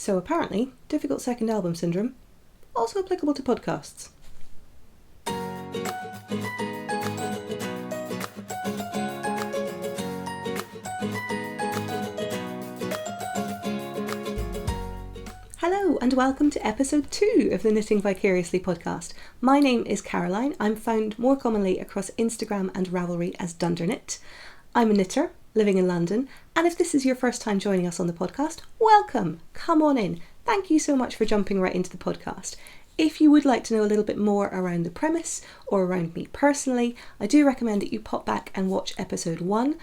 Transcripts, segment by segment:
So apparently, difficult second album syndrome, also applicable to podcasts. Hello and welcome to episode 2 of the Knitting Vicariously podcast. My name is Caroline. I'm found more commonly across Instagram and Ravelry as Dunderknit. I'm a knitter living in London, and if this is your first time joining us on the podcast, welcome, come on in. Thank you so much for jumping right into the podcast. If you would like to know a little bit more around the premise or around me personally, I do recommend that you pop back and watch episode 1.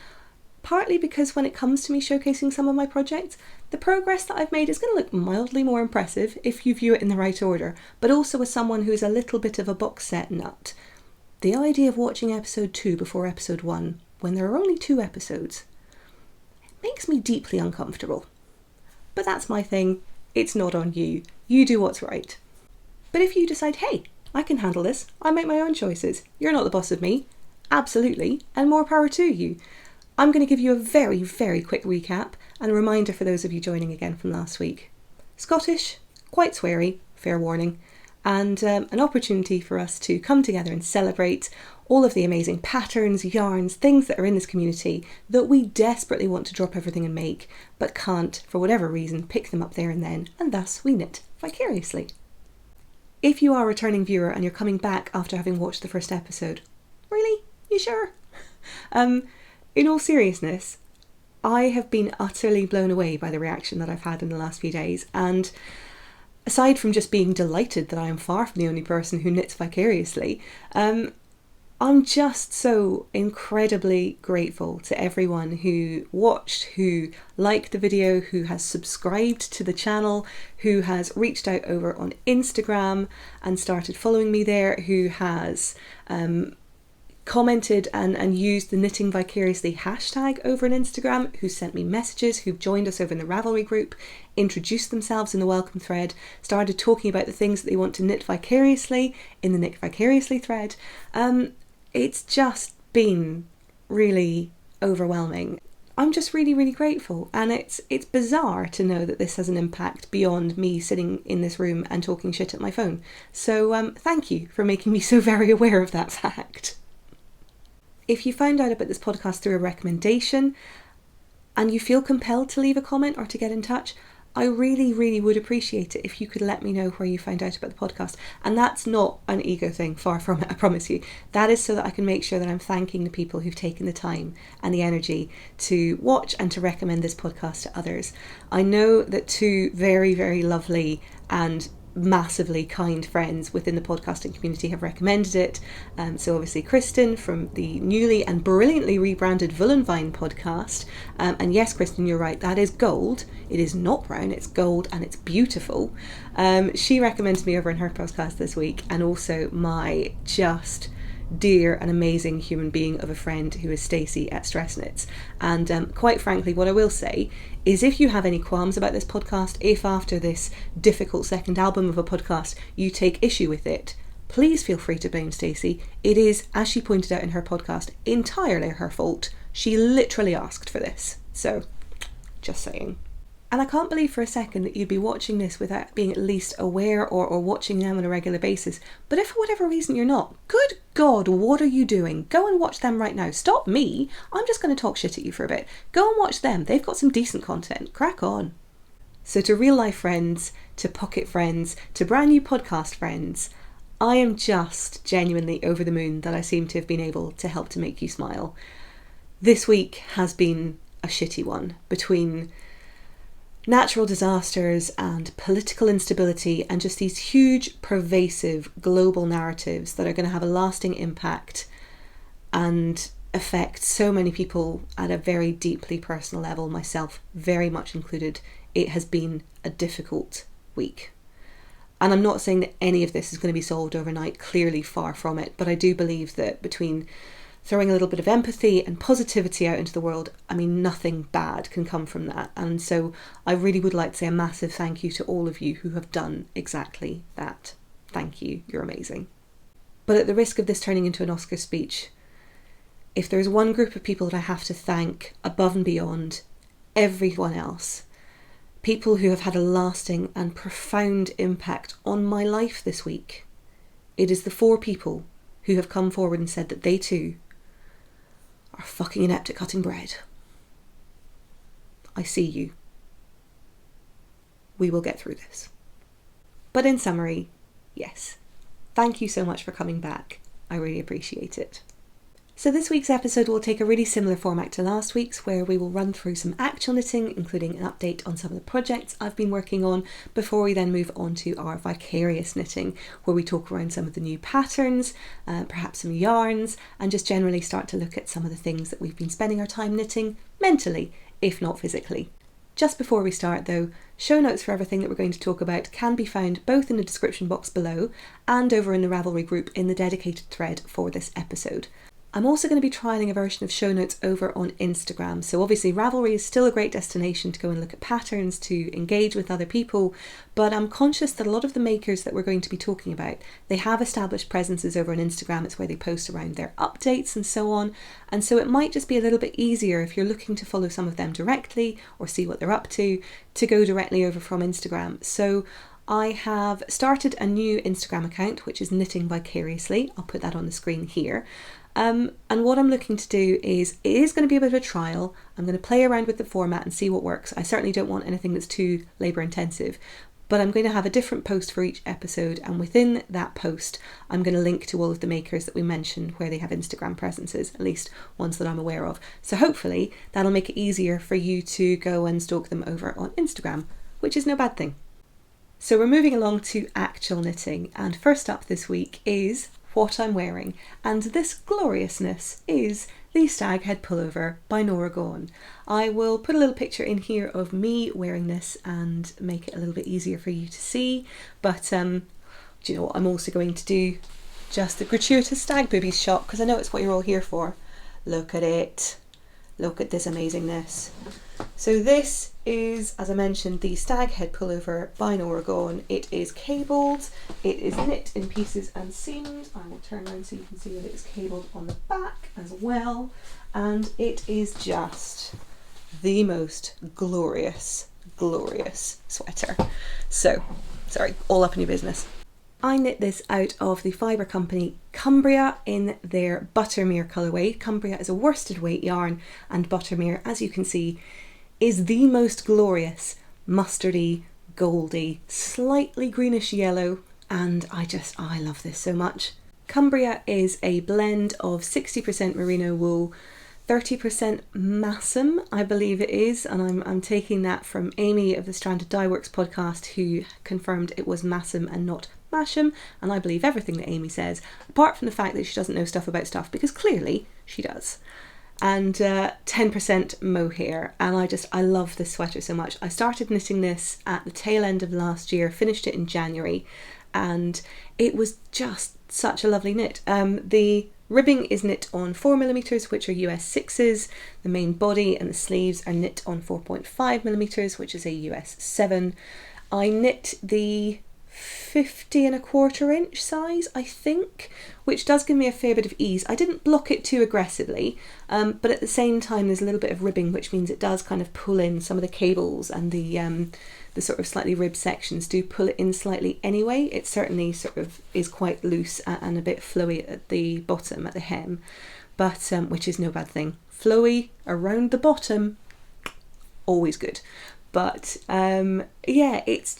Partly because when it comes to me showcasing some of my projects, the progress that I've made is going to look mildly more impressive if you view it in the right order, but also as someone who's a little bit of a box set nut. The idea of watching episode 2 before episode 1, when there are only 2 episodes, makes me deeply uncomfortable. But that's my thing, it's not on you. You do what's right. But if you decide, hey, I can handle this, I make my own choices, you're not the boss of me, absolutely, and more power to you. I'm going to give you a very, very quick recap and a reminder for those of you joining again from last week. Scottish, quite sweary, fair warning, and an opportunity for us to come together and celebrate all of the amazing patterns, yarns, things that are in this community that we desperately want to drop everything and make, but can't, for whatever reason, pick them up there and then, and thus we knit vicariously. If you are a returning viewer and you're coming back after having watched the first episode, really? You sure? In all seriousness, I have been utterly blown away by the reaction that I've had in the last few days, and aside from just being delighted that I am far from the only person who knits vicariously, I'm just so incredibly grateful to everyone who watched, who liked the video, who has subscribed to the channel, who has reached out over on Instagram and started following me there, who has commented and used the Knitting Vicariously hashtag over on Instagram, who sent me messages, who've joined us over in the Ravelry group, introduced themselves in the welcome thread, started talking about the things that they want to knit vicariously in the Knit Vicariously thread. It's just been really overwhelming. I'm just really, really grateful, and it's bizarre to know that this has an impact beyond me sitting in this room and talking shit at my phone. So thank you for making me so very aware of that fact. If you found out about this podcast through a recommendation and you feel compelled to leave a comment or to get in touch, I really, really would appreciate it if you could let me know where you found out about the podcast. And that's not an ego thing, far from it, I promise you. That is so that I can make sure that I'm thanking the people who've taken the time and the energy to watch and to recommend this podcast to others. I know that 2 very, very lovely and massively kind friends within the podcasting community have recommended it. So obviously Kristen from the newly and brilliantly rebranded Vullenvine podcast. And yes, Kristen, you're right, that is gold. It is not brown, it's gold and it's beautiful. She recommended me over in her podcast this week, and also my just dear and amazing human being of a friend who is Stacey at Stress Knits. And quite frankly, what I will say is, if you have any qualms about this podcast, if after this difficult second album of a podcast you take issue with it, please feel free to blame Stacey. It is, as she pointed out in her podcast, entirely her fault. She literally asked for this. So, just saying. And I can't believe for a second that you'd be watching this without being at least aware or watching them on a regular basis. But if for whatever reason you're not, good God, what are you doing? Go and watch them right now. Stop me. I'm just going to talk shit at you for a bit. Go and watch them. They've got some decent content. Crack on. So to real life friends, to pocket friends, to brand new podcast friends, I am just genuinely over the moon that I seem to have been able to help to make you smile. This week has been a shitty one, between natural disasters and political instability and just these huge, pervasive global narratives that are going to have a lasting impact and affect so many people at a very deeply personal level, myself very much included. It has been a difficult week. And I'm not saying that any of this is going to be solved overnight, clearly far from it, but I do believe that between throwing a little bit of empathy and positivity out into the world, I mean, nothing bad can come from that. And so I really would like to say a massive thank you to all of you who have done exactly that. Thank you, you're amazing. But at the risk of this turning into an Oscar speech, if there's one group of people that I have to thank above and beyond everyone else, people who have had a lasting and profound impact on my life this week. It is the 4 people who have come forward and said that they too are fucking inept at cutting bread. I see you. We will get through this. But in summary, yes, thank you so much for coming back. I really appreciate it. So this week's episode will take a really similar format to last week's, where we will run through some actual knitting, including an update on some of the projects I've been working on, before we then move on to our vicarious knitting, where we talk around some of the new patterns, perhaps some yarns, and just generally start to look at some of the things that we've been spending our time knitting mentally, if not physically. Just before we start though, show notes for everything that we're going to talk about can be found both in the description box below and over in the Ravelry group in the dedicated thread for this episode. I'm also going to be trialling a version of show notes over on Instagram. So obviously Ravelry is still a great destination to go and look at patterns, to engage with other people, but I'm conscious that a lot of the makers that we're going to be talking about, they have established presences over on Instagram. It's where they post around their updates and so on. And so it might just be a little bit easier if you're looking to follow some of them directly or see what they're up to go directly over from Instagram. So I have started a new Instagram account, which is Knitting Vicariously. I'll put that on the screen here. And what I'm looking to do is, it is going to be a bit of a trial. I'm going to play around with the format and see what works. I certainly don't want anything that's too labour intensive, but I'm going to have a different post for each episode, and within that post I'm going to link to all of the makers that we mentioned where they have Instagram presences, at least ones that I'm aware of. So hopefully that'll make it easier for you to go and stalk them over on Instagram, which is no bad thing. So we're moving along to actual knitting, and first up this week is what I'm wearing, and this gloriousness is the Stag Head Pullover by Nora Gaughan. I will put a little picture in here of me wearing this and make it a little bit easier for you to see, but do you know what, I'm also going to do just the gratuitous stag boobies shot, because I know it's what you're all here for. Look at it, look at this amazingness. So this is, as I mentioned, the Stag Head Pullover by Nora Gaughan. It is cabled, it is knit in pieces and seamed. I will turn around so you can see that it is cabled on the back as well, and it is just the most glorious sweater. So, sorry, all up in your business. I knit this out of the Fibre company Cumbria in their Buttermere colourway. Cumbria is a worsted weight yarn, and Buttermere, as you can see, is the most glorious mustardy, goldy, slightly greenish yellow, and I love this so much. Cumbria is a blend of 60% merino wool, 30% Massam, I believe it is, and I'm taking that from Amy of the Stranded Dye Works podcast, who confirmed it was Massam and not Masham, and I believe everything that Amy says, apart from the fact that she doesn't know stuff about stuff, because clearly she does. And 10% mohair, and I love this sweater so much. I started knitting this at the tail end of last year, finished it in January, and it was just such a lovely knit. The ribbing is knit on 4mm, which are US 6s. The main body and the sleeves are knit on 4.5mm, which is a US 7. I knit the 50¼ inch size, I think, which does give me a fair bit of ease. I didn't block it too aggressively, but at the same time there's a little bit of ribbing, which means it does kind of pull in some of the cables, and the sort of slightly ribbed sections do pull it in slightly anyway. It certainly sort of is quite loose and a bit flowy at the bottom, at the hem, but which is no bad thing. Flowy around the bottom, always good. But yeah, it's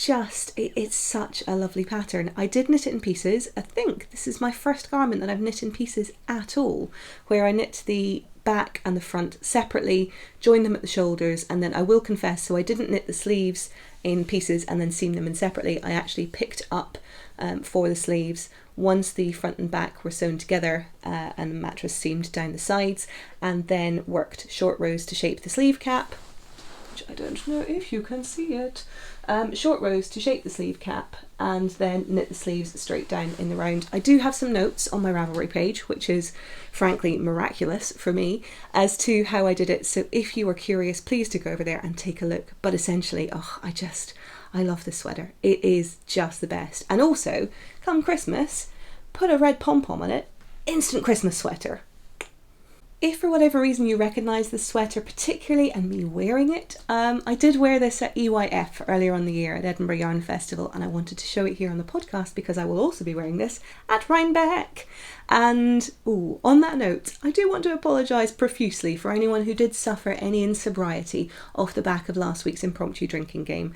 such a lovely pattern. I did knit it in pieces. I think this is my first garment that I've knit in pieces at all, where I knit the back and the front separately, joined them at the shoulders, and then I will confess, so I didn't knit the sleeves in pieces and then seam them in separately. I actually picked up for the sleeves once the front and back were sewn together and the mattress seamed down the sides, and then worked short rows to shape the sleeve cap. I don't know if you can see it. Short rows to shape the sleeve cap, and then knit the sleeves straight down in the round. I do have some notes on my Ravelry page, which is frankly miraculous for me, as to how I did it. So if you are curious, please do go over there and take a look. But essentially, I love this sweater. It is just the best. And also, come Christmas, put a red pom-pom on it. Instant Christmas sweater. If for whatever reason you recognise this sweater particularly and me wearing it, I did wear this at EYF earlier on the year at Edinburgh Yarn Festival, and I wanted to show it here on the podcast because I will also be wearing this at Rhinebeck. And on that note, I do want to apologise profusely for anyone who did suffer any insobriety off the back of last week's impromptu drinking game.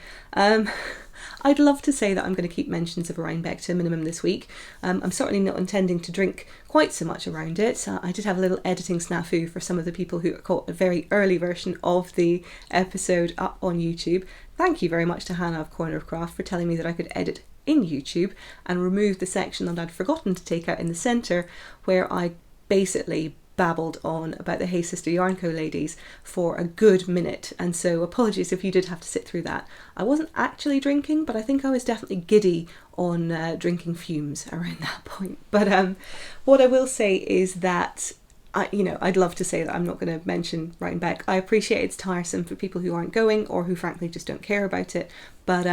I'd love to say that I'm going to keep mentions of Rhinebeck to a minimum this week. I'm certainly not intending to drink quite so much around it. I did have a little editing snafu for some of the people who caught a very early version of the episode up on YouTube. Thank you very much to Hannah of Corner of Craft for telling me that I could edit in YouTube and remove the section that I'd forgotten to take out in the centre, where I basically babbled on about the Hey Sister Yarn Co ladies for a good minute, and so apologies if you did have to sit through that. I wasn't actually drinking, but I think I was definitely giddy on drinking fumes around that point. But what I will say is that I'd love to say that I'm not going to mention Rhinebeck. I appreciate it's tiresome for people who aren't going or who frankly just don't care about it, but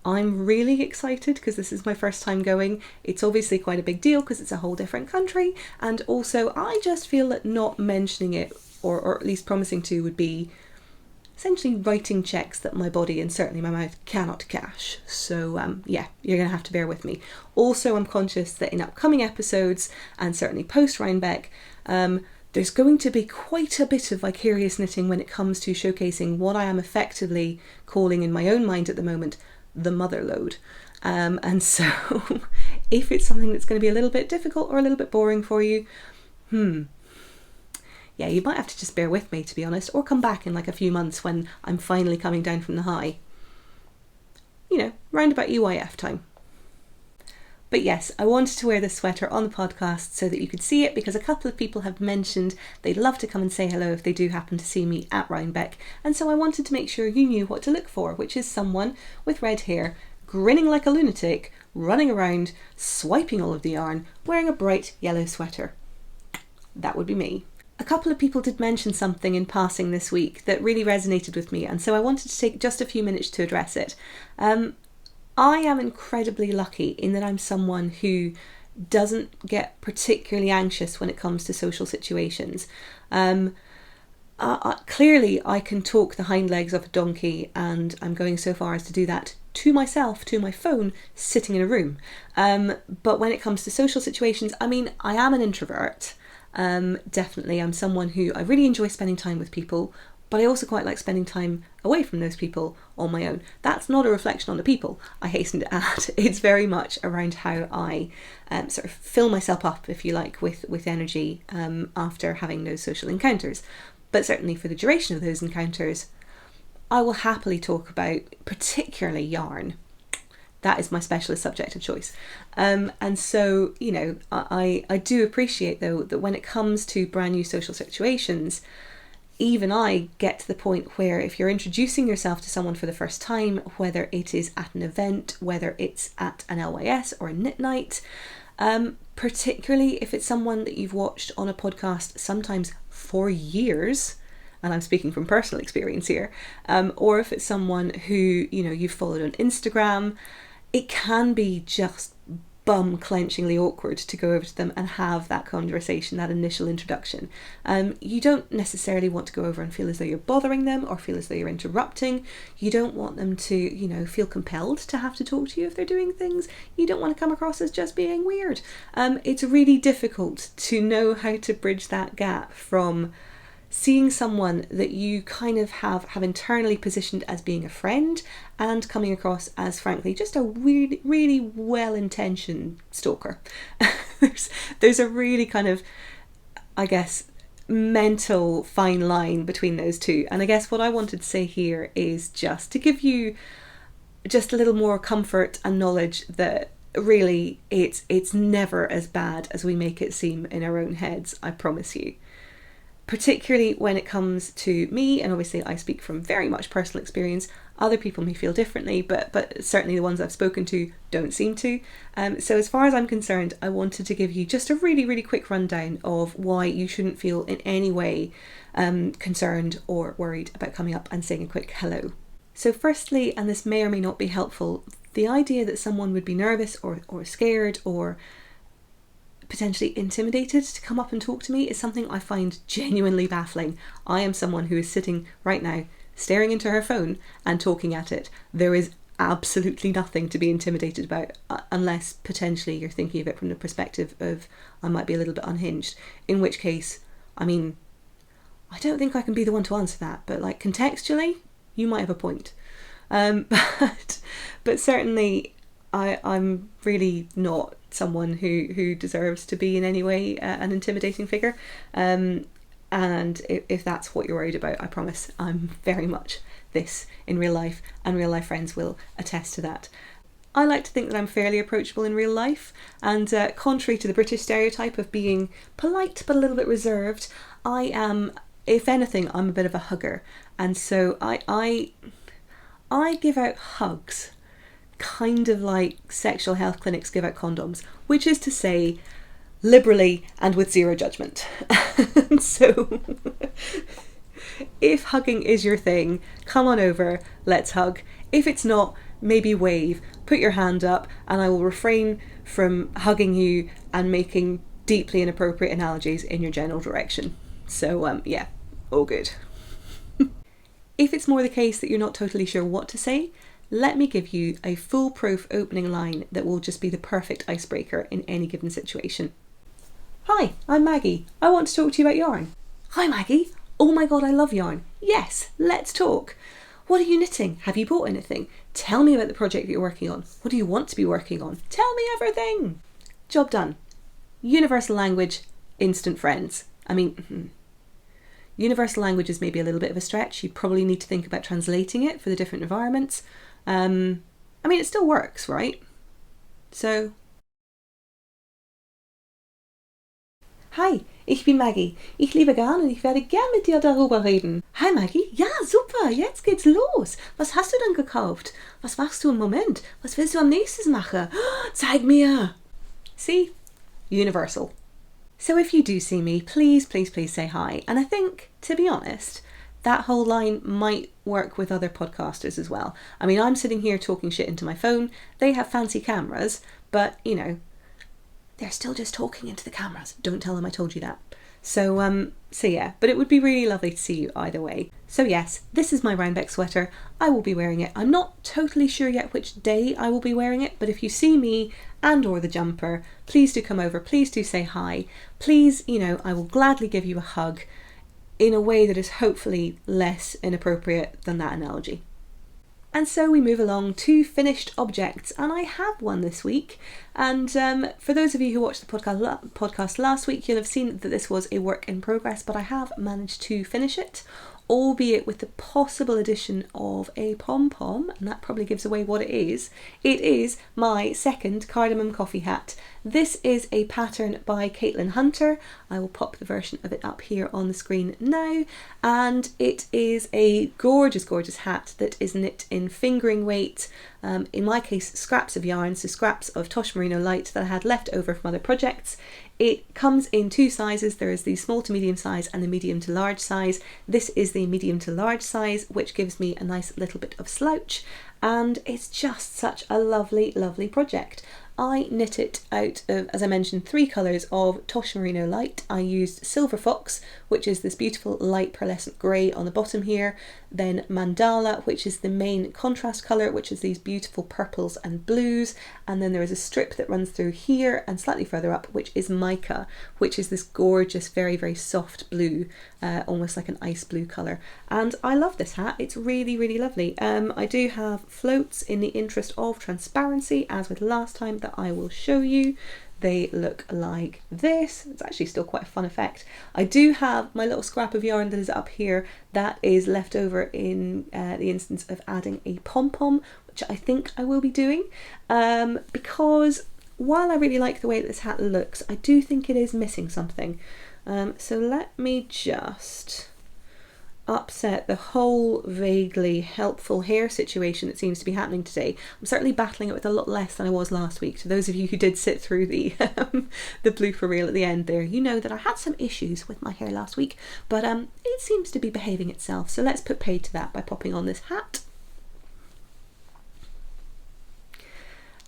I'm really excited because this is my first time going. It's obviously quite a big deal because it's a whole different country, and also I just feel that not mentioning it, or at least promising to, would be essentially writing checks that my body and certainly my mouth cannot cash. So yeah, you're going to have to bear with me. Also, I'm conscious that in upcoming episodes, and certainly post Rhinebeck, there's going to be quite a bit of vicarious knitting when it comes to showcasing what I am effectively calling in my own mind at the moment the mother load. And so if it's something that's going to be a little bit difficult or a little bit boring for you, yeah, you might have to just bear with me, to be honest, or come back in like a few months when I'm finally coming down from the high. Round about EYF time. But yes, I wanted to wear this sweater on the podcast so that you could see it, because a couple of people have mentioned they'd love to come and say hello if they do happen to see me at Rhinebeck, and so I wanted to make sure you knew what to look for, which is someone with red hair, grinning like a lunatic, running around, swiping all of the yarn, wearing a bright yellow sweater. That would be me. A couple of people did mention something in passing this week that really resonated with me, and so I wanted to take just a few minutes to address it. I am incredibly lucky in that I'm someone who doesn't get particularly anxious when it comes to social situations. Clearly I can talk the hind legs off a donkey, and I'm going so far as to do that to myself, to my phone, sitting in a room. But when it comes to social situations, I am an introvert. Definitely, I'm someone who I really enjoy spending time with people, but I also quite like spending time away from those people on my own. That's not a reflection on the people, I hasten to add. It's very much around how I sort of fill myself up, if you like, with energy after having those social encounters. But certainly for the duration of those encounters, I will happily talk about particularly yarn. That is my specialist subject of choice. And so, I do appreciate, though, that when it comes to brand new social situations, even I get to the point where if you're introducing yourself to someone for the first time, whether it is at an event, whether it's at an LYS or a knit night, particularly if it's someone that you've watched on a podcast sometimes for years, and I'm speaking from personal experience here, or if it's someone who, you've followed on Instagram, it can be just bum-clenchingly awkward to go over to them and have that conversation, that initial introduction. You don't necessarily want to go over and feel as though you're bothering them or feel as though you're interrupting. You don't want them to, feel compelled to have to talk to you if they're doing things. You don't want to come across as just being weird. It's really difficult to know how to bridge that gap from seeing someone that you kind of have internally positioned as being a friend and coming across as, frankly, just a really, really well-intentioned stalker. There's a really kind of, I guess, mental fine line between those two. And I guess what I wanted to say here is just to give you just a little more comfort and knowledge that really it's never as bad as we make it seem in our own heads, I promise you. Particularly when it comes to me, and obviously I speak from very much personal experience. Other people may feel differently, but certainly the ones I've spoken to don't seem to. So as far as I'm concerned, I wanted to give you just a really, really quick rundown of why you shouldn't feel in any way concerned or worried about coming up and saying a quick hello. So firstly, and this may or may not be helpful, the idea that someone would be nervous or scared or potentially intimidated to come up and talk to me is something I find genuinely baffling. I am someone who is sitting right now staring into her phone and talking at it. There is absolutely nothing to be intimidated about, unless potentially you're thinking of it from the perspective of I might be a little bit unhinged, in which case, I mean, I don't think I can be the one to answer that, but like contextually, you might have a point. But certainly I'm really not someone who deserves to be in any way an intimidating figure. And if that's what you're worried about, I promise I'm very much this in real life, and real life friends will attest to that. I like to think that I'm fairly approachable in real life, and contrary to the British stereotype of being polite but a little bit reserved, I am, if anything, I'm a bit of a hugger, and so I give out hugs, kind of like sexual health clinics give out condoms, which is to say, liberally and with zero judgment. So if hugging is your thing, come on over, let's hug. If it's not, maybe wave, put your hand up, and I will refrain from hugging you and making deeply inappropriate analogies in your general direction. So yeah, all good. If it's more the case that you're not totally sure what to say, let me give you a foolproof opening line that will just be the perfect icebreaker in any given situation. Hi, I'm Maggie. I want to talk to you about yarn. Hi Maggie. Oh my god, I love yarn. Yes, let's talk. What are you knitting? Have you bought anything? Tell me about the project that you're working on. What do you want to be working on? Tell me everything. Job done. Universal language, instant friends. I mean, universal language is maybe a little bit of a stretch. You probably need to think about translating it for the different environments. I mean, it still works, right? So... Hi, ich bin Maggie. Ich liebe Garn und ich werde gern mit dir darüber reden. Hi Maggie, ja super, jetzt geht's los. Was hast du denn gekauft? Was machst du im Moment? Was willst du am nächsten machen? Zeig mir. See? Universal. So if you do see me, please, please, please say hi. And I think, to be honest, that whole line might work with other podcasters as well. I mean, I'm sitting here talking shit into my phone. They have fancy cameras, but, you know, they're still just talking into the cameras. Don't tell them I told you that. So yeah, but it would be really lovely to see you either way. So yes, this is my Rhinebeck sweater. I will be wearing it. I'm not totally sure yet which day I will be wearing it, but if you see me and or the jumper, please do come over. Please do say hi. Please, you know, I will gladly give you a hug in a way that is hopefully less inappropriate than that analogy. And so we move along to finished objects, and I have one this week. And for those of you who watched the podcast last week, you'll have seen that this was a work in progress, but I have managed to finish it, albeit with the possible addition of a pom-pom, and that probably gives away what it is. It is my second Cardamom Coffee Hat. This is a pattern by Caitlin Hunter. I will pop the version of it up here on the screen now, and it is a gorgeous, gorgeous hat that is knit in fingering weight, in my case scraps of yarn, so scraps of Tosh Merino Light that I had left over from other projects. It comes in two sizes. There is the small to medium size and the medium to large size. This is the medium to large size, which gives me a nice little bit of slouch, and it's just such a lovely, lovely project. I knit it out of, as I mentioned, 3 colours of Tosh Merino Light. I used Silver Fox, which is this beautiful light pearlescent grey on the bottom here, then Mandala, which is the main contrast colour, which is these beautiful purples and blues, and then there is a strip that runs through here and slightly further up, which is Mica, which is this gorgeous, very, very soft blue, almost like an ice blue colour. And I love this hat. It's really, really lovely. I do have floats in the interest of transparency, as with last time, that I will show you. They look like this. It's actually still quite a fun effect. I do have my little scrap of yarn that is up here that is left over in the instance of adding a pom-pom, which I think I will be doing, because while I really like the way that this hat looks, I do think it is missing something. So let me just upset the whole vaguely helpful hair situation that seems to be happening today. I'm certainly battling it with a lot less than I was last week. To those of you who did sit through the the blooper reel at the end there, you know that I had some issues with my hair last week, but it seems to be behaving itself. So let's put paid to that by popping on this hat.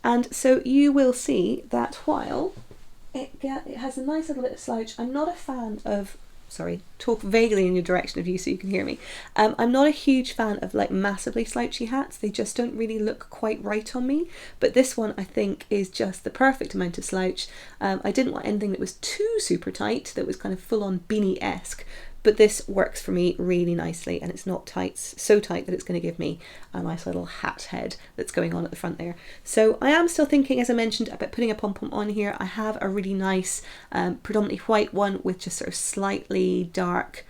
And so you will see that while it has a nice little bit of slouch. I'm not a fan of, sorry, talk vaguely in your direction of you so you can hear me. I'm not a huge fan of like massively slouchy hats. They just don't really look quite right on me. But this one I think is just the perfect amount of slouch. I didn't want anything that was too super tight, that was kind of full on beanie-esque. But this works for me really nicely, and it's not tight, so tight that it's going to give me a nice little hat head that's going on at the front there. So I am still thinking, as I mentioned, about putting a pom-pom on here. I have a really nice, predominantly white one with just sort of slightly dark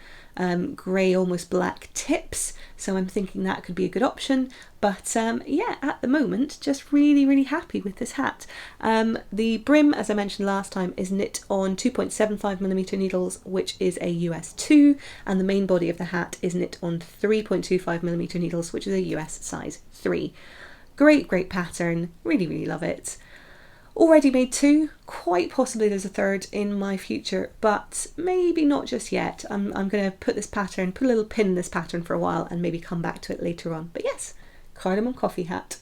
grey, almost black tips. So I'm thinking that could be a good option. But yeah, at the moment, just really, really happy with this hat. The brim, as I mentioned last time, is knit on 2.75mm needles, which is a US 2, and the main body of the hat is knit on 3.25mm needles, which is a US size 3. Great, great pattern. Really, really love it. Already made 2, quite possibly there's a 3rd in my future, but maybe not just yet. I'm going to put a little pin in this pattern for a while and maybe come back to it later on. But yes, Cardamom Coffee Hat.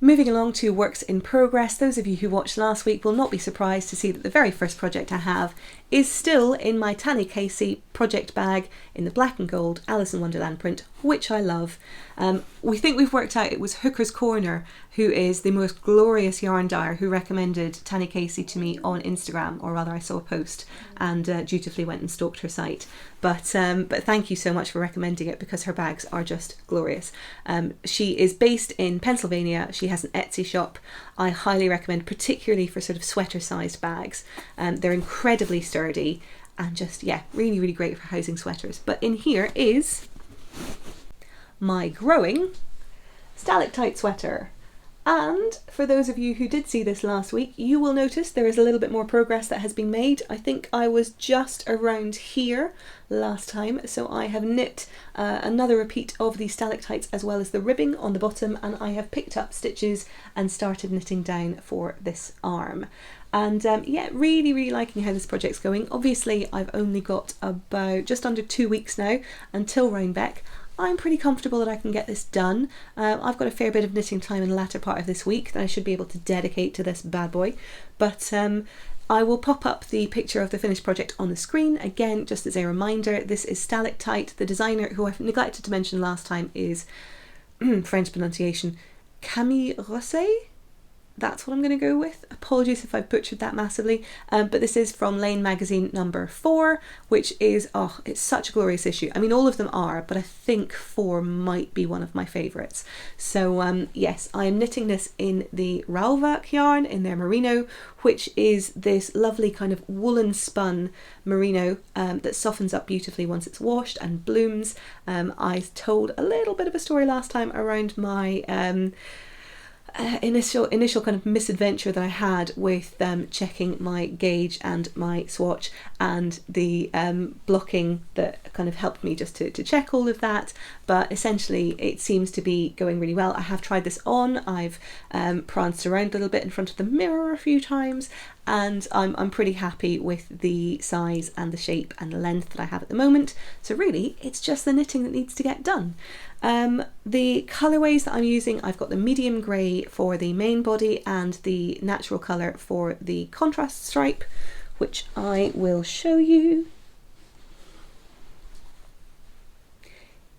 Moving along to works in progress, those of you who watched last week will not be surprised to see that the very first project I have is still in my TANNEICASEY project bag in the black and gold Alice in Wonderland print, which I love. We think we've worked out it was Hooker's Corner, who is the most glorious yarn dyer, who recommended TANNEICASEY to me on Instagram, or rather I saw a post and dutifully went and stalked her site. But thank you so much for recommending it, because her bags are just glorious. She is based in Pennsylvania. She has an Etsy shop. I highly recommend, particularly for sort of sweater sized bags. They're incredibly sturdy and just, yeah, really, really great for housing sweaters. But in here is my growing stalactite sweater. And for those of you who did see this last week, you will notice there is a little bit more progress that has been made. I think I was just around here last time, so I have knit another repeat of the stalactites as well as the ribbing on the bottom, and I have picked up stitches and started knitting down for this arm. And yeah, really, really liking how this project's going. Obviously, I've only got about just under 2 weeks now until Rhinebeck. I'm pretty comfortable that I can get this done. I've got a fair bit of knitting time in the latter part of this week that I should be able to dedicate to this bad boy. But I will pop up the picture of the finished project on the screen. Again, just as a reminder, this is stalactite. The designer, who I've neglected to mention last time, is French pronunciation, Camille Rosset. That's what I'm going to go with. Apologies if I've butchered that massively, but this is from Lane magazine number 4, which is, oh, it's such a glorious issue. I mean, all of them are, but I think 4 might be one of my favourites. So yes, I am knitting this in the Ravelry yarn, in their merino, which is this lovely kind of woolen spun merino that softens up beautifully once it's washed and blooms. I told a little bit of a story last time around my initial kind of misadventure that I had with checking my gauge and my swatch, and the blocking that kind of helped me just to check all of that. But essentially it seems to be going really well. I have tried this on, I've pranced around a little bit in front of the mirror a few times, and I'm pretty happy with the size and the shape and the length that I have at the moment. So really it's just the knitting that needs to get done. The colourways that I'm using, I've got the medium grey for the main body and the natural colour for the contrast stripe, which I will show you.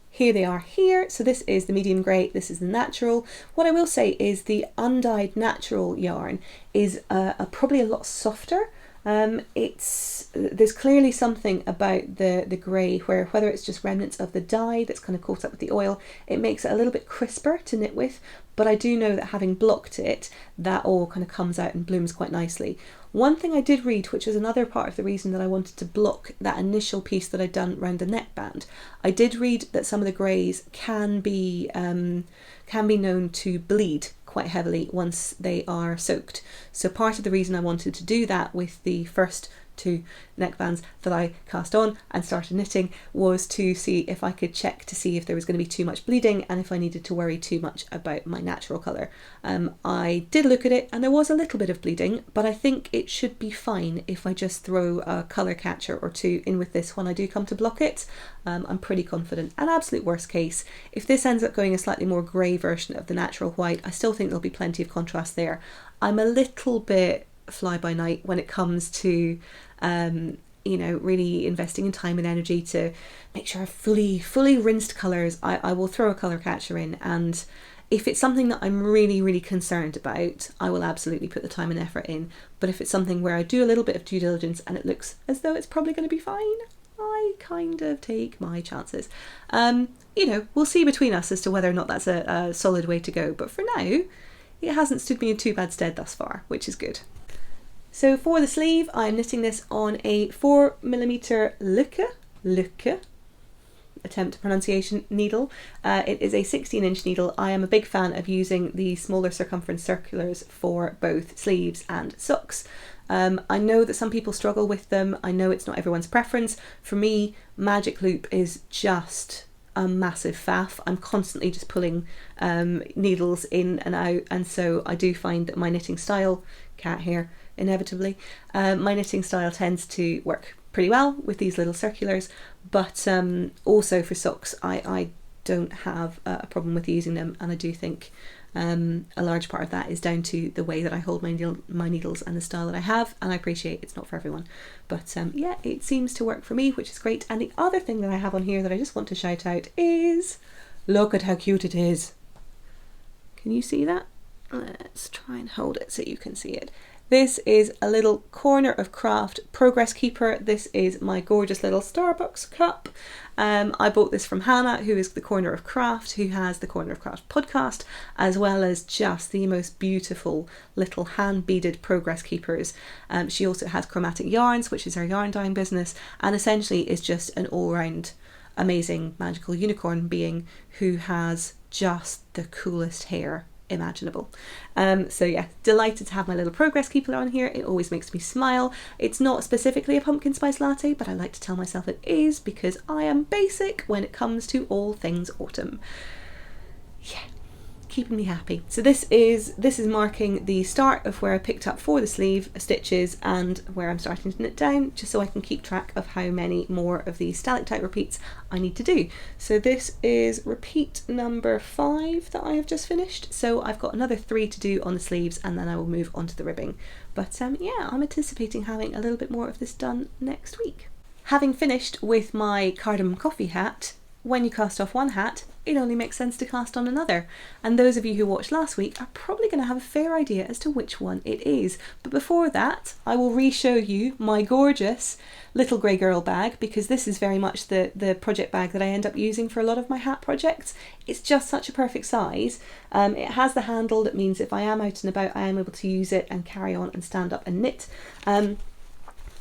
Here they are here. So this is the medium grey, this is the natural. What I will say is the undyed natural yarn is probably a lot softer. There's clearly something about the grey where, whether it's just remnants of the dye that's kind of caught up with the oil, it makes it a little bit crisper to knit with. But I do know that having blocked it, that all kind of comes out and blooms quite nicely. One thing I did read, which was another part of the reason that I wanted to block that initial piece that I'd done around the neckband, I did read that some of the greys can be known to bleed quite heavily once they are soaked. So part of the reason I wanted to do that with the first 2 neckbands that I cast on and started knitting was to see if I could check to see if there was going to be too much bleeding and if I needed to worry too much about my natural colour. I did look at it and there was a little bit of bleeding, but I think it should be fine if I just throw a colour catcher or 2 in with this when I do come to block it. I'm pretty confident. And absolute worst case, if this ends up going a slightly more grey version of the natural white, I still think there'll be plenty of contrast there. I'm a little bit fly by night when it comes to you know, really investing in time and energy to make sure I've fully rinsed colours. I will throw a colour catcher in, and if it's something that I'm really concerned about, I will absolutely put the time and effort in. But if it's something where I do a little bit of due diligence and it looks as though it's probably going to be fine, I kind of take my chances. You know, we'll see between us as to whether or not that's a solid way to go. But for now, it hasn't stood me in too bad stead thus far, which is good. So for the sleeve, I'm knitting this on a 4mm Lucca attempt pronunciation needle. It is a 16-inch needle. I am a big fan of using the smaller circumference circulars for both sleeves and socks. I know that some people struggle with them. I know it's not everyone's preference. For me, Magic Loop is just a massive faff. I'm constantly just pulling needles in and out, and so I do find that my knitting style, cat hair inevitably, my knitting style tends to work pretty well with these little circulars, but also for socks I don't have a problem with using them, and I do think a large part of that is down to the way that I hold my needles and the style that I have, and I appreciate it's not for everyone, but yeah, it seems to work for me, which is great. And the other thing that I have on here that I just want to shout out is, look at how cute it is. Can you see that? Let's try and hold it so you can see it. This is a little Corner of Craft progress keeper. This is my gorgeous little Starbucks cup. I bought this from Hannah, who is the Corner of Craft, who has the Corner of Craft podcast, as well as just the most beautiful little hand beaded progress keepers. She also has Chromatic Yarns, which is her yarn dyeing business, and essentially is just an all-round amazing magical unicorn being who has just the coolest hair imaginable. So yeah, delighted to have my little progress keeper on here. It always makes me smile. It's not specifically a pumpkin spice latte, but I like to tell myself it is because I am basic when it comes to all things autumn. Yeah, keeping me happy. So this is marking the start of where I picked up for the sleeve stitches and where I'm starting to knit down, just so I can keep track of how many more of these stalactite repeats I need to do. So this is repeat number 5 that I have just finished, so I've got another 3 to do on the sleeves, and then I will move on to the ribbing. But yeah, I'm anticipating having a little bit more of this done next week. Having finished with my Cardamom Coffee Hat, when you cast off one hat, it only makes sense to cast on another. And those of you who watched last week are probably going to have a fair idea as to which one it is. But before that, I will re-show you my gorgeous little grey girl bag, because this is very much the project bag that I end up using for a lot of my hat projects. It's just such a perfect size. It has the handle that means if I am out and about, I am able to use it and carry on and stand up and knit.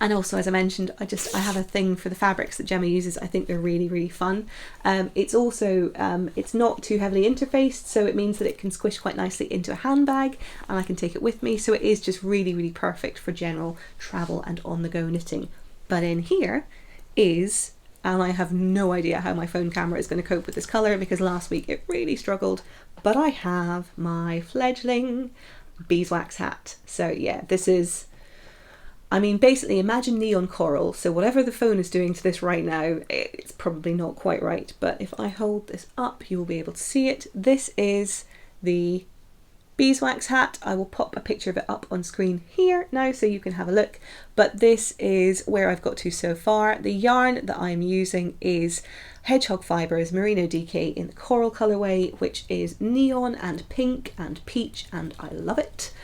And also, as I mentioned, I have a thing for the fabrics that Gemma uses. I think they're really fun. It's also, it's not too heavily interfaced, so it means that it can squish quite nicely into a handbag and I can take it with me. So it is just really perfect for general travel and on-the-go knitting. But in here is, and I have no idea how my phone camera is going to cope with this colour because last week it really struggled, but I have my fledgling beeswax hat. So yeah, this is, I mean, basically imagine neon coral, so whatever the phone is doing to this right now, it's probably not quite right, but if I hold this up, you will be able to see it. This is the beeswax hat. I will pop a picture of it up on screen here now so you can have a look, but this is where I've got to so far. The yarn that I'm using is Hedgehog Fibres Merino DK in the coral colourway, which is neon and pink and peach, and I love it.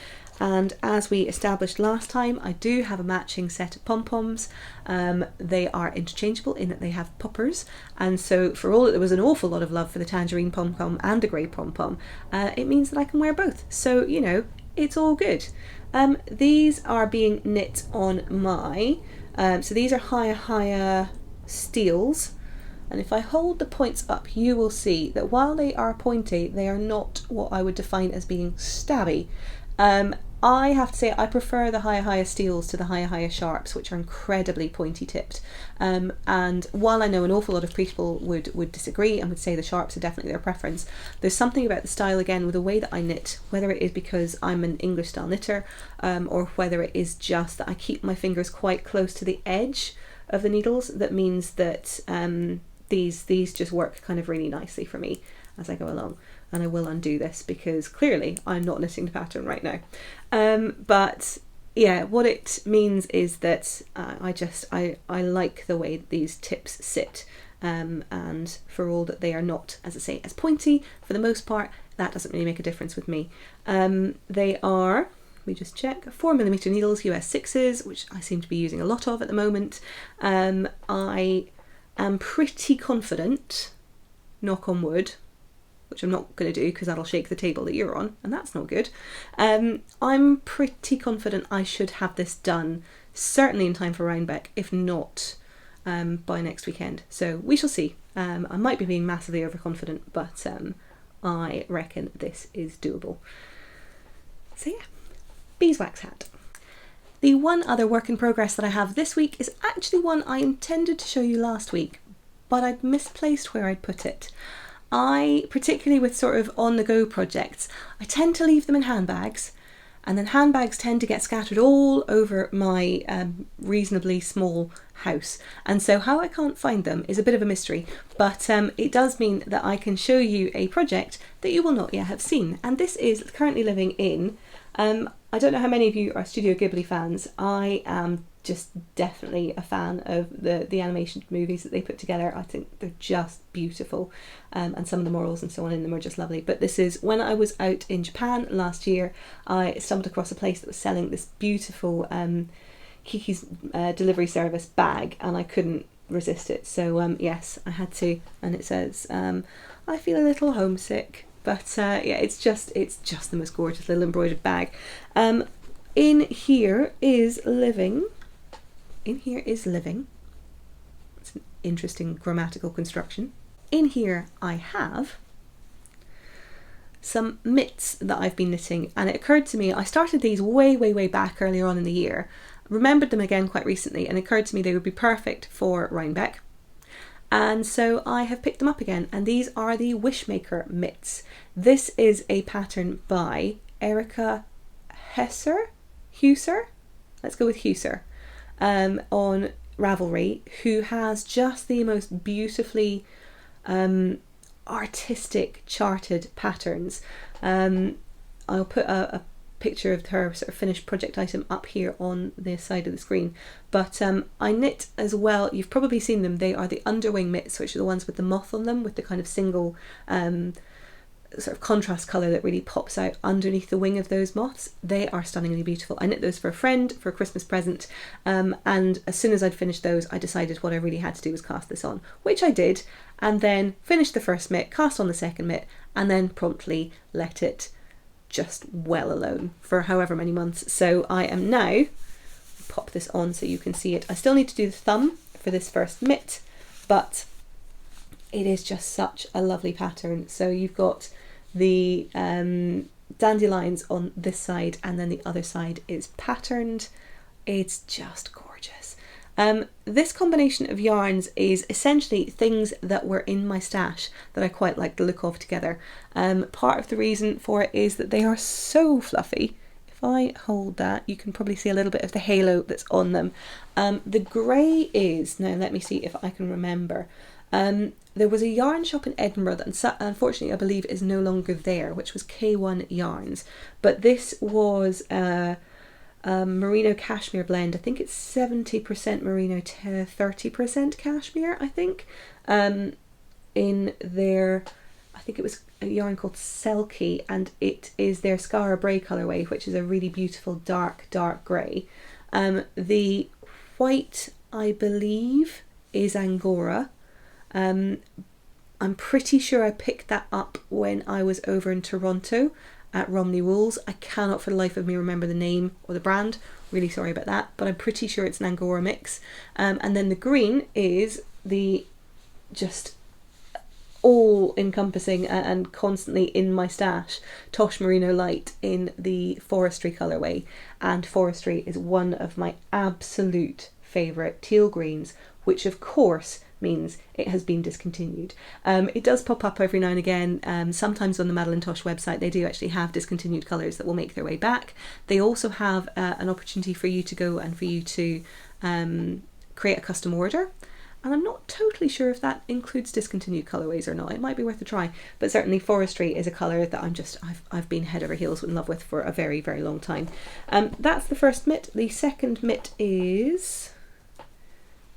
And as we established last time, I do have a matching set of pom-poms. They are interchangeable in that they have poppers, and so for all that there was an awful lot of love for the tangerine pom-pom and the grey pom-pom, it means that I can wear both, so you know, it's all good. These are being knit on my, so these are higher steels, and if I hold the points up you will see that while they are pointy, they are not what I would define as being stabby. I have to say I prefer the higher steels to the higher sharps, which are incredibly pointy tipped. And while I know an awful lot of people would disagree and would say the sharps are definitely their preference, there's something about the style again with the way that I knit, whether it is because I'm an English style knitter, or whether it is just that I keep my fingers quite close to the edge of the needles, that means that these just work kind of really nicely for me as I go along. And I will undo this because clearly I'm not knitting the pattern right now. But yeah, what it means is that I like the way these tips sit, and for all that they are not, as I say, as pointy, for the most part, that doesn't really make a difference with me. They are, let me just check, 4mm needles, US 6s, which I seem to be using a lot of at the moment. I am pretty confident, knock on wood, which I'm not going to do because that'll shake the table that you're on, and that's not good. I'm pretty confident I should have this done, certainly in time for Rhinebeck, if not by next weekend. So we shall see. I might be being massively overconfident, but I reckon this is doable. So yeah, beeswax hat. The one other work in progress that I have this week is actually one I intended to show you last week, but I'd misplaced where I'd put it. I, particularly with sort of on-the-go projects, I tend to leave them in handbags, and then handbags tend to get scattered all over my reasonably small house. And so how I can't find them is a bit of a mystery, but it does mean that I can show you a project that you will not yet have seen. And this is currently living in, I don't know how many of you are Studio Ghibli fans. I am just definitely a fan of the animation movies that they put together. I think they're just beautiful, and some of the morals and so on in them are just lovely. But this is, when I was out in Japan last year, I stumbled across a place that was selling this beautiful Kiki's delivery service bag, and I couldn't resist it. So yes, I had to, and it says, I feel a little homesick. But yeah, it's just the most gorgeous little embroidered bag. In here is living. It's an interesting grammatical construction. In here I have some mitts that I've been knitting, and it occurred to me, I started these way back earlier on in the year, remembered them again quite recently, and it occurred to me they would be perfect for Rhinebeck. And so I have picked them up again, and these are the Wishmaker mitts. This is a pattern by Erica Husser, let's go with Husser, on Ravelry, who has just the most beautifully artistic charted patterns. I'll put a picture of her sort of finished project item up here on the side of the screen, but I knit as well. You've probably seen them. They are the underwing mitts, which are the ones with the moth on them, with the kind of single sort of contrast colour that really pops out underneath the wing of those moths. They are stunningly beautiful. I knit those for a friend for a Christmas present, and as soon as I'd finished those, I decided what I really had to do was cast this on, which I did, and then finished the first mitt, cast on the second mitt, and then promptly let it just well alone for however many months. So I am now, pop this on so you can see it. I still need to do the thumb for this first mitt, but it is just such a lovely pattern. So you've got the dandelions on this side, and then the other side is patterned. It's just gorgeous. This combination of yarns is essentially things that were in my stash that I quite like the look of together. Part of the reason for it is that they are so fluffy. If I hold that, you can probably see a little bit of the halo that's on them. The grey is, now let me see if I can remember. There was a yarn shop in Edinburgh that unfortunately I believe is no longer there, which was K1 Yarns. But this was merino cashmere blend. I think it's 70% merino, 30% cashmere, I think. In their, I think it was a yarn called Selkie, and it is their Skara Brae colourway, which is a really beautiful dark grey. The white, I believe, is angora. I'm pretty sure I picked that up when I was over in Toronto at Romney Wools. I cannot for the life of me remember the name or the brand, really sorry about that, but I'm pretty sure it's an angora mix. And then the green is the just all-encompassing and constantly in my stash Tosh Merino Light in the Forestry colourway, and Forestry is one of my absolute favourite teal greens, which of course means it has been discontinued. It does pop up every now and again. Sometimes on the Madelinetosh website they do actually have discontinued colours that will make their way back. They also have an opportunity for you to go and for you to create a custom order, and I'm not totally sure if that includes discontinued colourways or not. It might be worth a try, but certainly Forestry is a colour that I've been head over heels in love with for a very, very long time. That's the first mitt. The second mitt is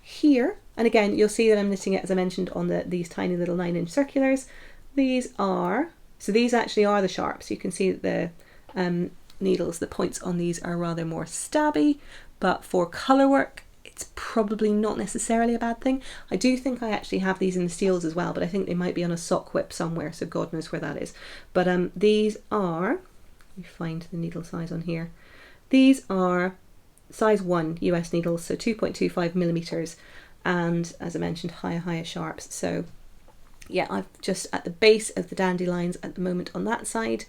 here, and again you'll see that I'm knitting it, as I mentioned, on these tiny little 9-inch circulars. These actually are the sharps. You can see that the needles, the points on these are rather more stabby, but for colour work it's probably not necessarily a bad thing. I do think I actually have these in the steels as well, but I think they might be on a sock whip somewhere, so God knows where that is. But these are, let me find the needle size on here. These are size 1 US needles, so 2.25 millimeters, and as I mentioned, higher sharps. So yeah, I've just at the base of the dandelions at the moment on that side,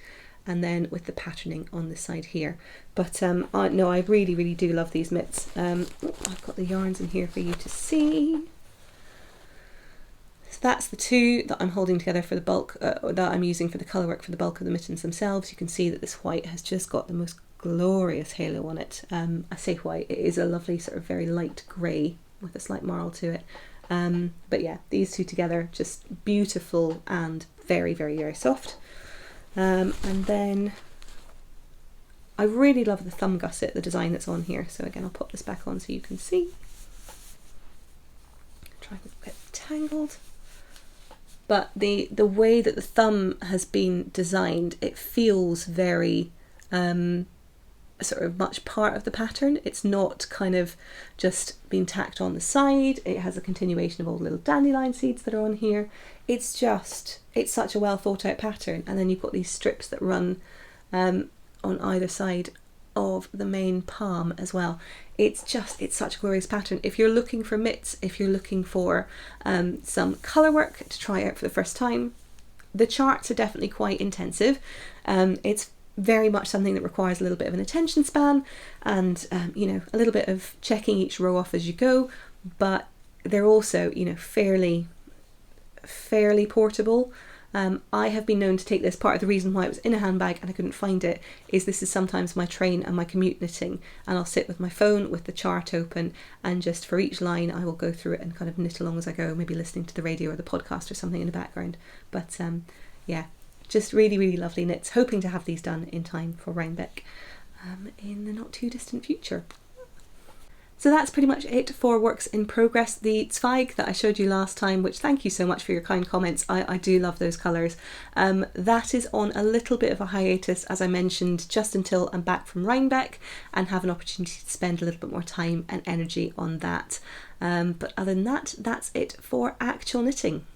and then with the patterning on this side here. But no, I really do love these mitts. I've got the yarns in here for you to see. So that's the two that I'm holding together for the bulk, that I'm using for the colour work for the bulk of the mittens themselves. You can see that this white has just got the most glorious halo on it. I say white, it is a lovely sort of very light grey with a slight marl to it. But yeah, these two together, just beautiful and very soft. And then I really love the thumb gusset, the design that's on here. So again, I'll pop this back on so you can see. Try to get tangled. But the way that the thumb has been designed, it feels very sort of much part of the pattern. It's not kind of just been tacked on the side. It has a continuation of all the little dandelion seeds that are on here. It's such a well thought out pattern. And then you've got these strips that run on either side of the main palm as well. It's such a glorious pattern. If you're looking for mitts, if you're looking for some colour work to try out for the first time, the charts are definitely quite intensive. It's very much something that requires a little bit of an attention span and you know, a little bit of checking each row off as you go, but they're also, you know, fairly portable. I have been known to take this. Part of the reason why it was in a handbag and I couldn't find it is this is sometimes my train and my commute knitting, and I'll sit with my phone with the chart open, and just for each line I will go through it and kind of knit along as I go, maybe listening to the radio or the podcast or something in the background. But yeah, just really lovely knits. Hoping to have these done in time for Rhinebeck in the not too distant future. So that's pretty much it for works in progress. The Zweig that I showed you last time, which thank you so much for your kind comments, I do love those colours. That is on a little bit of a hiatus, as I mentioned, just until I'm back from Rhinebeck and have an opportunity to spend a little bit more time and energy on that. But other than that, that's it for actual knitting.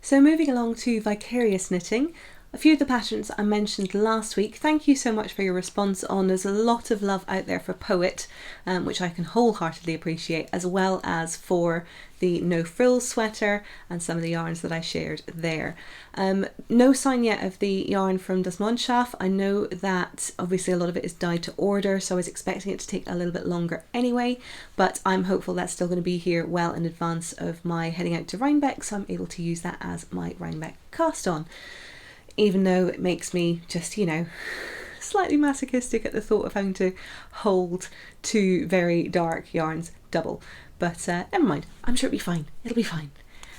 So moving along to vicarious knitting. A few of the patterns I mentioned last week, thank you so much for your response on. There's a lot of love out there for Poet, which I can wholeheartedly appreciate, as well as for the no frills sweater and some of the yarns that I shared there. No sign yet of the yarn from Das Mondschaf. I know that obviously a lot of it is dyed to order, so I was expecting it to take a little bit longer anyway, but I'm hopeful that's still going to be here well in advance of my heading out to Rhinebeck, so I'm able to use that as my Rhinebeck cast on. Even though it makes me just, you know, slightly masochistic at the thought of having to hold two very dark yarns double. But never mind, I'm sure it'll be fine. It'll be fine.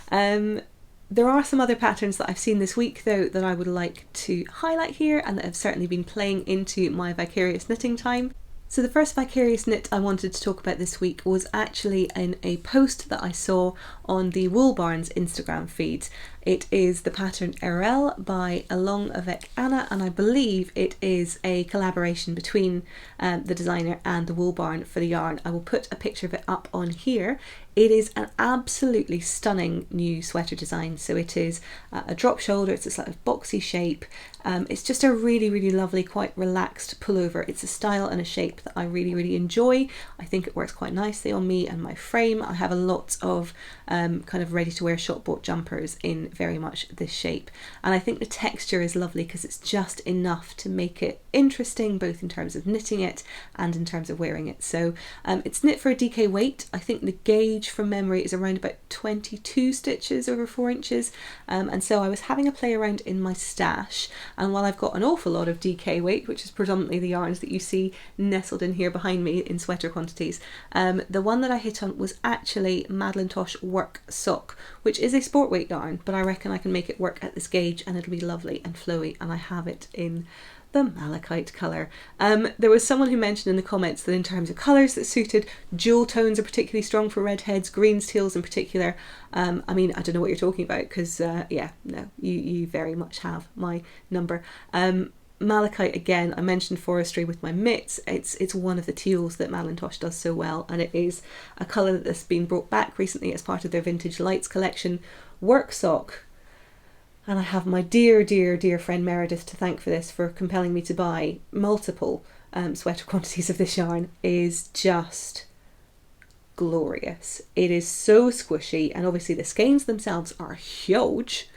There are some other patterns that I've seen this week though that I would like to highlight here and that have certainly been playing into my vicarious knitting time. So the first vicarious knit I wanted to talk about this week was actually in a post that I saw on the Wool Barns Instagram feed. It is the pattern RL by Along Avec Anna, and I believe it is a collaboration between the designer and the Wool Barn for the yarn. I will put a picture of it up on here. It is an absolutely stunning new sweater design. So it is a drop shoulder, it's a sort of boxy shape. It's just a really lovely, quite relaxed pullover. It's a style and a shape that I really enjoy. I think it works quite nicely on me and my frame. I have a lot of kind of ready to wear shop bought jumpers in very much this shape. And I think the texture is lovely because it's just enough to make it interesting, both in terms of knitting it and in terms of wearing it. So it's knit for a DK weight. I think the gauge from memory is around about 22 stitches over 4 inches. And so I was having a play around in my stash, and while I've got an awful lot of DK weight, which is predominantly the yarns that you see nestled in here behind me in sweater quantities, the one that I hit on was actually Madelinetosh Work Sock, which is a sport weight yarn, but I reckon I can make it work at this gauge and it'll be lovely and flowy, and I have it in the malachite colour. There was someone who mentioned in the comments that in terms of colours that suited, jewel tones are particularly strong for redheads, greens, teals in particular. I mean, I don't know what you're talking about because, yeah, no, you very much have my number. Malachite, again, I mentioned Forestry with my mitts. It's one of the teals that Madelinetosh does so well, and it is a colour that's been brought back recently as part of their Vintage Lights collection. Work Sock, and I have my dear, dear, dear friend Meredith to thank for this, for compelling me to buy multiple sweater quantities of this yarn, is just glorious. It is so squishy, and obviously the skeins themselves are huge.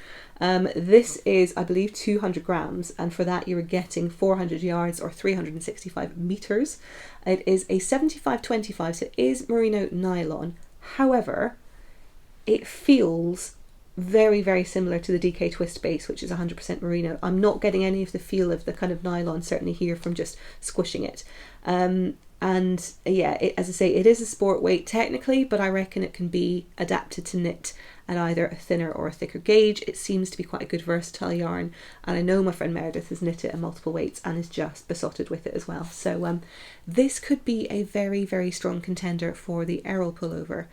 This is, I believe, 200 grams, and for that you're getting 400 yards or 365 meters. It is a 75-25, so it is merino nylon. However, it feels very, very similar to the DK Twist base, which is 100% merino. I'm not getting any of the feel of the kind of nylon, certainly here, from just squishing it. And yeah, as I say, it is a sport weight technically, but I reckon it can be adapted to knit at either a thinner or a thicker gauge. It seems to be quite a good versatile yarn, and I know my friend Meredith has knit it at multiple weights and is just besotted with it as well. So this could be a very, very strong contender for the Errol pullover.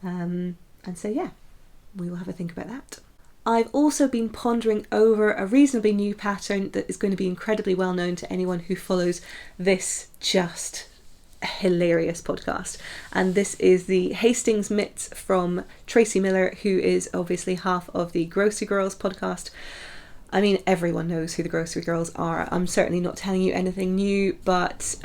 And so yeah, we will have a think about that. I've also been pondering over a reasonably new pattern that is going to be incredibly well known to anyone who follows this just hilarious podcast, and this is the Hastings mitts from Tracy Miller, who is obviously half of the Grocery Girls podcast. I mean, everyone knows who the Grocery Girls are. I'm certainly not telling you anything new, but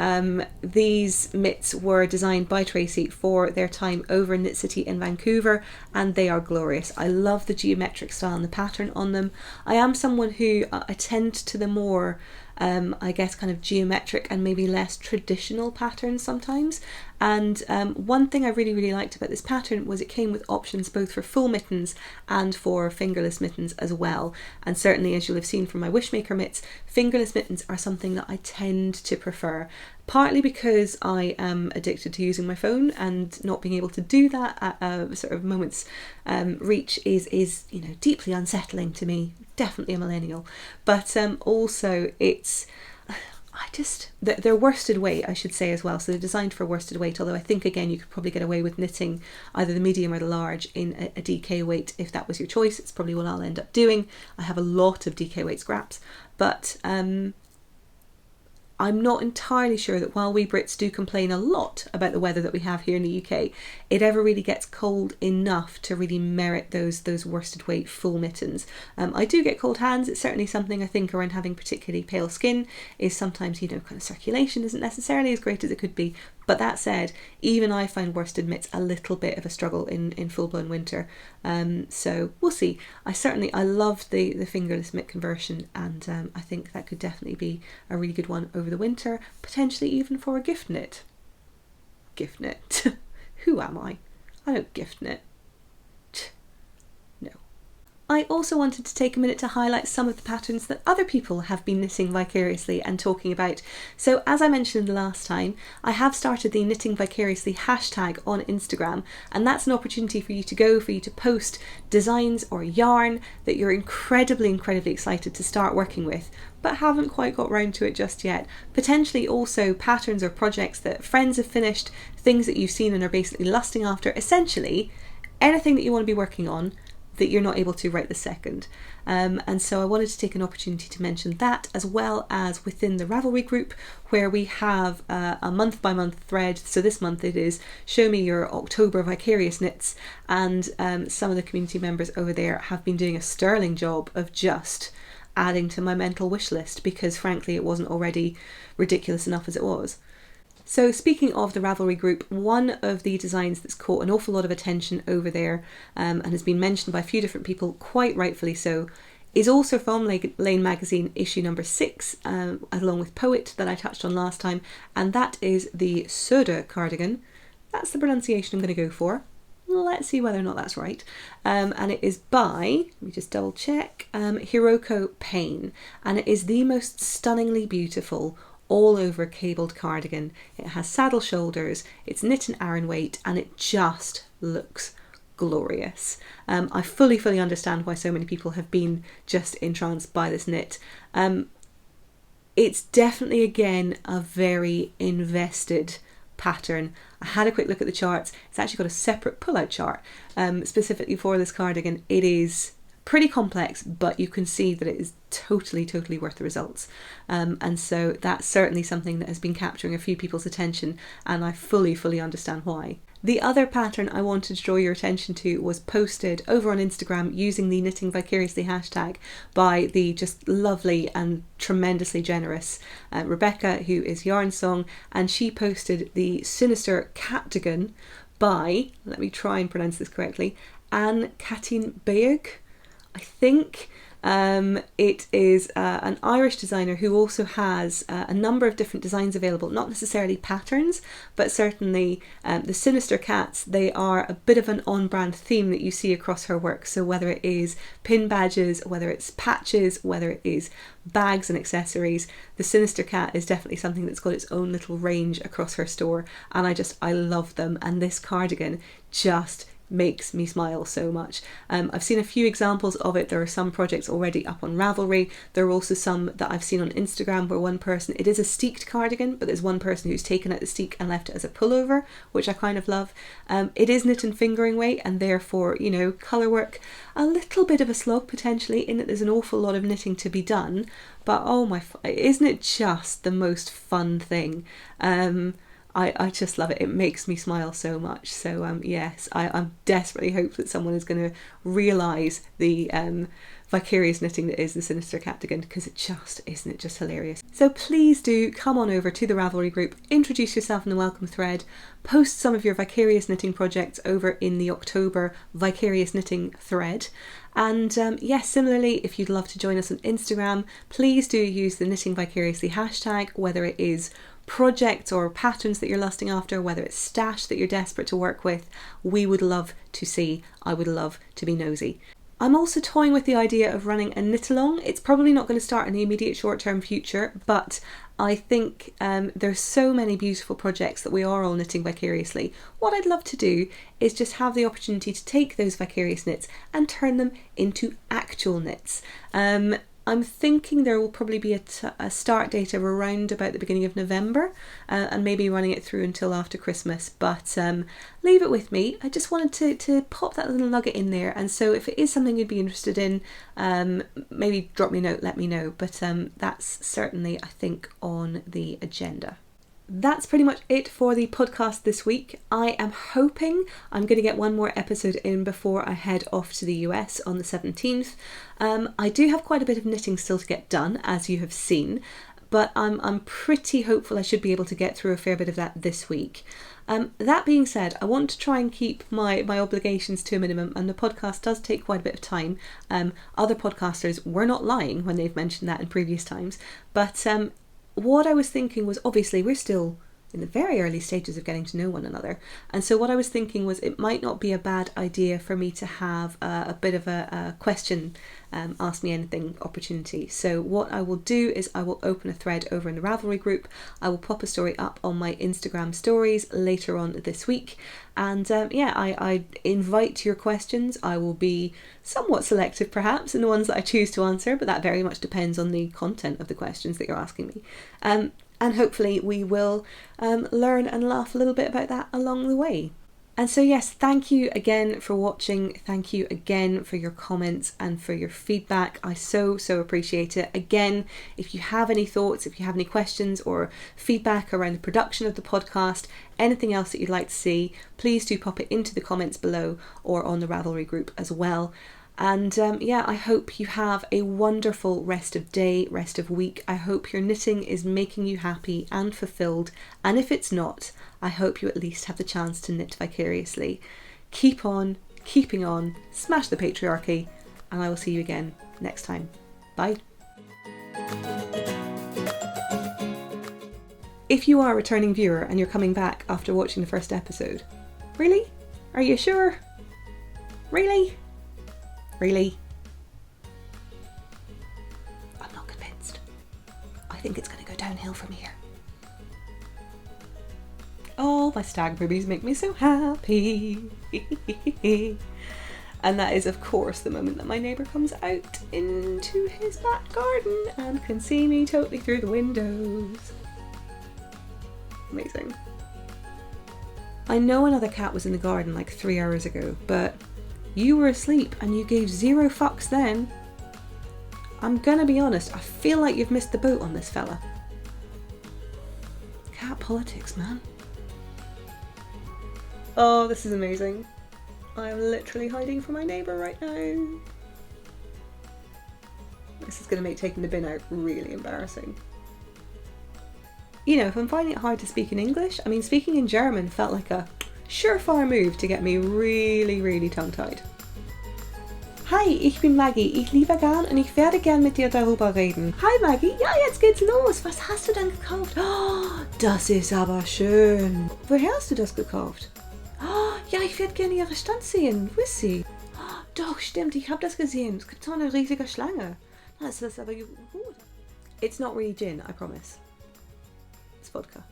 these mitts were designed by Tracy for their time over in Knit City in Vancouver, and they are glorious. I love the geometric style and the pattern on them. I am someone who I tend to the more I guess kind of geometric and maybe less traditional patterns sometimes, and one thing I really, really liked about this pattern was it came with options both for full mittens and for fingerless mittens as well. And certainly, as you'll have seen from my Wishmaker mitts, fingerless mittens are something that I tend to prefer, partly because I am addicted to using my phone, and not being able to do that at a sort of moment's reach is you know, deeply unsettling to me. Definitely a millennial, but also they're worsted weight, I should say, as well. So they're designed for worsted weight, although I think again you could probably get away with knitting either the medium or the large in a DK weight if that was your choice. It's probably what I'll end up doing. I have a lot of DK weight scraps, but I'm not entirely sure that while we Brits do complain a lot about the weather that we have here in the UK, it ever really gets cold enough to really merit those worsted weight full mittens. I do get cold hands. It's certainly something I think around having particularly pale skin is sometimes, you know, kind of circulation isn't necessarily as great as it could be. But that said, even I find worsted mitts a little bit of a struggle in full-blown winter. So we'll see. I love the fingerless mitt conversion, and I think that could definitely be a really good one over the winter, potentially even for a gift knit. Gift knit. Who am I? I don't gift knit. No. I also wanted to take a minute to highlight some of the patterns that other people have been knitting vicariously and talking about. So as I mentioned last time, I have started the Knitting Vicariously hashtag on Instagram, and that's an opportunity for you to post designs or yarn that you're incredibly excited to start working with, but haven't quite got round to it just yet. Potentially also patterns or projects that friends have finished, things that you've seen and are basically lusting after, essentially anything that you want to be working on that you're not able to right this second. And so I wanted to take an opportunity to mention that, as well as within the Ravelry group, where we have a month by month thread. So this month it is Show Me Your October Vicarious Knits, and some of the community members over there have been doing a sterling job of just adding to my mental wish list, because frankly it wasn't already ridiculous enough as it was. So speaking of the Ravelry Group, one of the designs that's caught an awful lot of attention over there and has been mentioned by a few different people, quite rightfully so, is also from Lane Magazine issue number 6, along with Poet that I touched on last time, and that is the Soda cardigan. That's the pronunciation I'm going to go for. Let's see whether or not that's right. And it is by, let me just double check, Hiroko Payne, and it is the most stunningly beautiful all over cabled cardigan. It has saddle shoulders, it's knit and Aran weight, and it just looks glorious. I fully understand why so many people have been just entranced by this knit. It's definitely, again, a very invested pattern. I had a quick look at the charts. It's actually got a separate pull-out chart specifically for this cardigan. It is pretty complex, but you can see that it is totally worth the results. And so that's certainly something that has been capturing a few people's attention, and I fully understand why. The other pattern I wanted to draw your attention to was posted over on Instagram using the Knitting Vicariously hashtag by the just lovely and tremendously generous Rebecca, who is Yarns Song, and she posted the Sinister Capdigan by, let me try and pronounce this correctly, Anne Katyn-Beag, I think. It is an Irish designer who also has a number of different designs available, not necessarily patterns, but certainly the Sinister Cats. They are a bit of an on-brand theme that you see across her work. So whether it is pin badges, whether it's patches, whether it is bags and accessories, the Sinister Cat is definitely something that's got its own little range across her store, and I love them, and this cardigan just makes me smile so much. I've seen a few examples of it. There are some projects already up on Ravelry. There are also some that I've seen on Instagram where one person, it is a steeked cardigan, but there's one person who's taken out the steek and left it as a pullover, which I kind of love. It is knit and fingering weight, and therefore, you know, colour work, a little bit of a slog potentially, in that there's an awful lot of knitting to be done, but oh my, isn't it just the most fun thing? I just love it. It makes me smile so much. So yes, I desperately hope that someone is going to realise the vicarious knitting that is the Sinister Capdigan, because it just, isn't it just hilarious? So please do come on over to the Ravelry group, introduce yourself in the welcome thread, post some of your vicarious knitting projects over in the October vicarious knitting thread. And yes, similarly, if you'd love to join us on Instagram, please do use the Knitting Vicariously hashtag, whether it is projects or patterns that you're lusting after, whether it's stash that you're desperate to work with. We would love to see. I would love to be nosy. I'm also toying with the idea of running a knit along. It's probably not going to start in the immediate short-term future, but I think there's so many beautiful projects that we are all knitting vicariously. What I'd love to do is just have the opportunity to take those vicarious knits and turn them into actual knits. I'm thinking there will probably be a start date of around about the beginning of November, and maybe running it through until after Christmas, but leave it with me. I just wanted to pop that little nugget in there, and so if it is something you'd be interested in, maybe drop me a note, let me know, but that's certainly, I think, on the agenda. That's pretty much it for the podcast this week. I am hoping I'm going to get one more episode in before I head off to the US on the 17th. I do have quite a bit of knitting still to get done, as you have seen, but I'm pretty hopeful I should be able to get through a fair bit of that this week. That being said, I want to try and keep my obligations to a minimum, and the podcast does take quite a bit of time. Other podcasters were not lying when they've mentioned that in previous times, but what I was thinking was, obviously we're still in the very early stages of getting to know one another, and so what I was thinking was it might not be a bad idea for me to have a bit of a question, ask me anything opportunity. So what I will do is I will open a thread over in the Ravelry group. I will pop a story up on my Instagram stories later on this week, and I invite your questions. I will be somewhat selective perhaps in the ones that I choose to answer, but that very much depends on the content of the questions that you're asking me. And hopefully we will learn and laugh a little bit about that along the way. And so yes, thank you again for watching. Thank you again for your comments and for your feedback. I so appreciate it. Again, if you have any thoughts, if you have any questions or feedback around the production of the podcast, anything else that you'd like to see, please do pop it into the comments below or on the Ravelry group as well. And yeah, I hope you have a wonderful rest of day, rest of week. I hope your knitting is making you happy and fulfilled. And if it's not, I hope you at least have the chance to knit vicariously. Keep on, keeping on, smash the patriarchy, and I will see you again next time. Bye. If you are a returning viewer and you're coming back after watching the first episode, really? Are you sure? Really? Really? I'm not convinced. I think it's going to go downhill from here. Oh, my stag boobies make me so happy. And that is, of course, the moment that my neighbour comes out into his back garden and can see me totally through the windows. Amazing. I know another cat was in the garden like 3 hours ago, but you were asleep and you gave 0 fucks then. I'm gonna be honest, I feel like you've missed the boat on this fella. Cat politics, man. Oh, this is amazing. I am literally hiding from my neighbour right now. This is gonna make taking the bin out really embarrassing. You know, if I'm finding it hard to speak in English, I mean, speaking in German felt like a surefire move to get me really, really tongue-tied. Hi, ich bin Maggie, ich liebe gern und ich werde gern mit dir darüber reden. Hi Maggie, ja, jetzt geht's los. Was hast du denn gekauft? Oh, das ist aber schön. Woher hast du das gekauft? Oh, ja, ich würde gerne ihre Stand sehen. Wo ist sie? Oh, doch, stimmt, ich habe das gesehen. Es gibt so eine riesige Schlange. Das ist aber gut. It's not really gin, I promise. It's vodka.